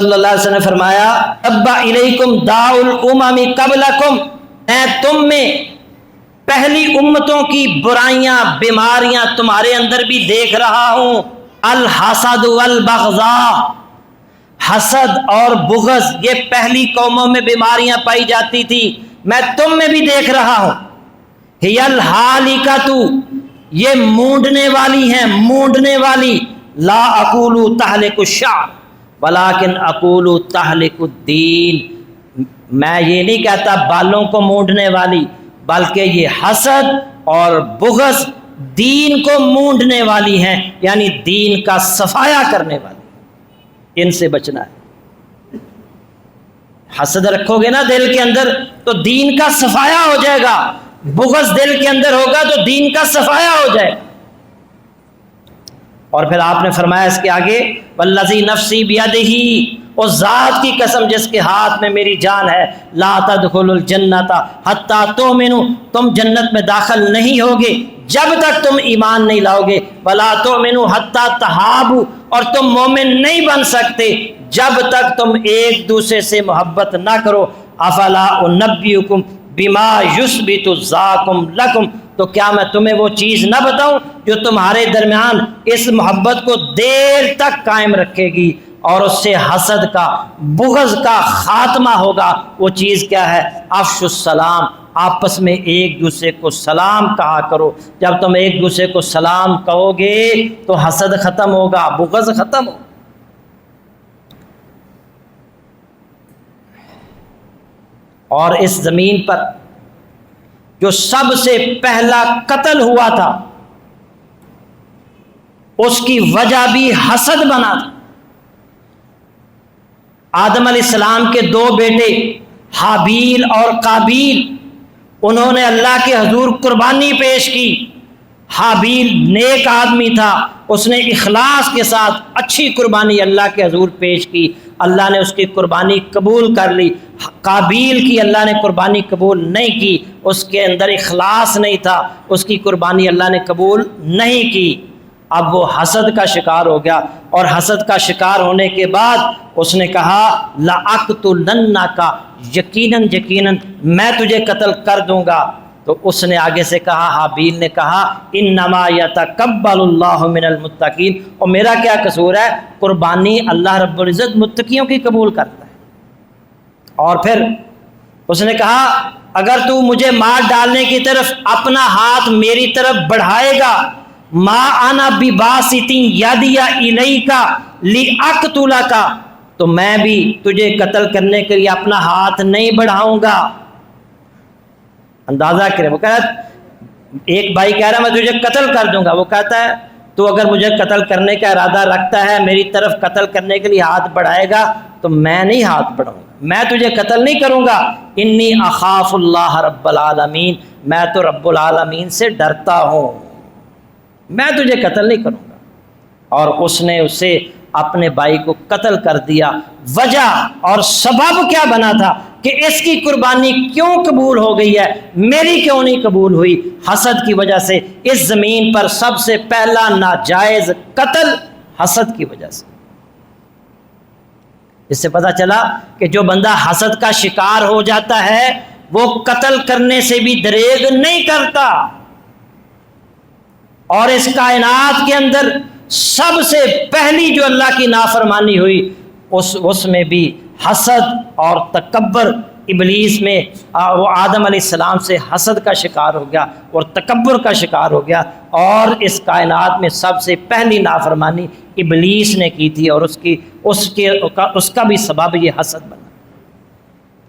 صلی اللہ علیہ وسلم نے فرمایا تبا الیکم داء الامم قبلکم، میں تم میں پہلی امتوں کی برائیاں بیماریاں تمہارے اندر بھی دیکھ رہا ہوں، الحسد والبغضاء، حسد اور بغض یہ پہلی قوموں میں بیماریاں پائی جاتی تھی، میں تم میں بھی دیکھ رہا ہوں۔ ہی الحالکۃ، یہ مونڈنے والی ہیں، مونڈنے والی، لا اقول تہلک الشعر ولکن اقول تہلک الدین، میں یہ نہیں کہتا بالوں کو مونڈنے والی، بلکہ یہ حسد اور بغض دین کو مونڈنے والی ہیں، یعنی دین کا صفایا کرنے والی، ان سے بچنا ہے۔ حسد رکھو گے نا دل کے اندر تو دین کا صفایا ہو جائے گا، بغض دل کے اندر ہوگا تو دین کا صفایا ہو جائے گا۔ اور پھر آپ نے فرمایا اس کے آگے والذی نفسی بیدہ، اس ذات کی قسم جس کے ہاتھ میں میری جان ہے، لا تدخلوا الجنۃ حتی تؤمنوا، تم جنت میں داخل نہیں ہوگے جب تک تم ایمان نہیں لاؤ گے، ولا تؤمنوا حتی تحابوا، اور تم مومن نہیں بن سکتے جب تک تم ایک دوسرے سے محبت نہ کرو۔ افلا انبئکم بما یثبت ذاکم لکم، تو کیا میں تمہیں وہ چیز نہ بتاؤں جو تمہارے درمیان اس محبت کو دیر تک قائم رکھے گی اور اس سے حسد کا بغض کا خاتمہ ہوگا؟ وہ چیز کیا ہے؟ افشوا السلام، آپس میں ایک دوسرے کو سلام کہا کرو۔ جب تم ایک دوسرے کو سلام کہو گے تو حسد ختم ہوگا، بغض ختم ہوگا۔ اور اس زمین پر جو سب سے پہلا قتل ہوا تھا اس کی وجہ بھی حسد بنا تھا۔ آدم علیہ السلام کے دو بیٹے حابیل اور قابیل، انہوں نے اللہ کے حضور قربانی پیش کی۔ حابیل نیک آدمی تھا، اس نے اخلاص کے ساتھ اچھی قربانی اللہ کے حضور پیش کی، اللہ نے اس کی قربانی قبول کر لی۔ قابیل کی اللہ نے قربانی قبول نہیں کی، اس کے اندر اخلاص نہیں تھا، اس کی قربانی اللہ نے قبول نہیں کی۔ اب وہ حسد کا شکار ہو گیا، اور حسد کا شکار ہونے کے بعد اس نے کہا لَأَقْتُلَنَّكَ، یقیناً میں تجھے قتل کر دوں گا۔ تو اس نے آگے سے کہا، حابیل نے کہا انما یتقبل اللہ من المتقین، اور میرا کیا قصور ہے، قربانی اللہ رب العزت متقیوں کی قبول کرتا ہے۔ اور پھر اس نے کہا اگر تو مجھے مار ڈالنے کی طرف اپنا ہاتھ میری طرف بڑھائے گا، ما انا بباسط یدی الیک لاقتلک، تو میں بھی تجھے قتل کرنے کے لیے اپنا ہاتھ نہیں بڑھاؤں گا۔ اندازہ کرے، وہ کہہ رہا ایک بھائی کہہ رہا میں تجھے قتل کر دوں گا، وہ کہتا ہے تو اگر مجھے قتل کرنے کا ارادہ رکھتا ہے، میری طرف قتل کرنے کے لیے ہاتھ بڑھائے گا تو میں نہیں ہاتھ بڑھاؤں گا، میں تجھے قتل نہیں کروں گا۔ انی اخاف اللہ رب العالمین، میں تو رب العالمین سے ڈرتا ہوں، میں تجھے قتل نہیں کروں گا۔ اور اس نے اسے اپنے بھائی کو قتل کر دیا۔ وجہ اور سبب کیا بنا تھا کہ اس کی قربانی کیوں قبول ہو گئی ہے، میری کیوں نہیں قبول ہوئی؟ حسد کی وجہ سے۔ اس زمین پر سب سے پہلا ناجائز قتل حسد کی وجہ سے۔ اس سے پتہ چلا کہ جو بندہ حسد کا شکار ہو جاتا ہے وہ قتل کرنے سے بھی دریغ نہیں کرتا۔ اور اس کائنات کے اندر سب سے پہلی جو اللہ کی نافرمانی ہوئی اس میں بھی حسد اور تکبر، ابلیس میں وہ آدم علیہ السلام سے حسد کا شکار ہو گیا اور تکبر کا شکار ہو گیا، اور اس کائنات میں سب سے پہلی نافرمانی ابلیس نے کی تھی، اور اس کا بھی سبب یہ حسد بنا۔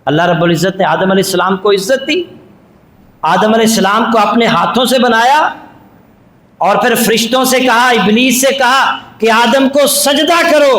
اللہ رب العزت نے آدم علیہ السلام کو عزت دی، آدم علیہ السلام کو اپنے ہاتھوں سے بنایا، اور پھر فرشتوں سے کہا، ابلیس سے کہا کہ آدم کو سجدہ کرو۔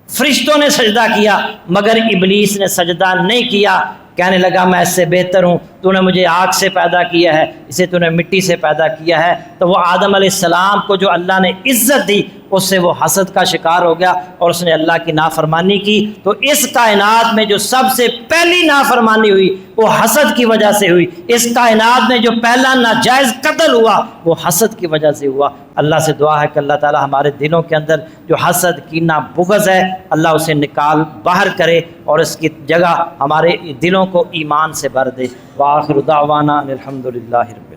فرشتوں نے سجدہ کیا مگر ابلیس نے سجدہ نہیں کیا، کہنے لگا میں اس سے بہتر ہوں، تو نے مجھے آگ سے پیدا کیا ہے، اسے تو نے مٹی سے پیدا کیا ہے۔ تو وہ آدم علیہ السلام کو جو اللہ نے عزت دی، اس سے وہ حسد کا شکار ہو گیا اور اس نے اللہ کی نافرمانی کی۔ تو اس کائنات میں جو سب سے پہلی نافرمانی ہوئی وہ حسد کی وجہ سے ہوئی۔ اس کائنات میں جو پہلا ناجائز قتل ہوا وہ حسد کی وجہ سے ہوا۔ اللہ سے دعا ہے کہ اللہ تعالی ہمارے دلوں کے اندر جو حسد، کینہ، بغض ہے، اللہ اسے نکال باہر کرے اور اس کی جگہ ہمارے دلوں کو ایمان سے بھر دے۔ وآخر دعوانا الحمدللہ۔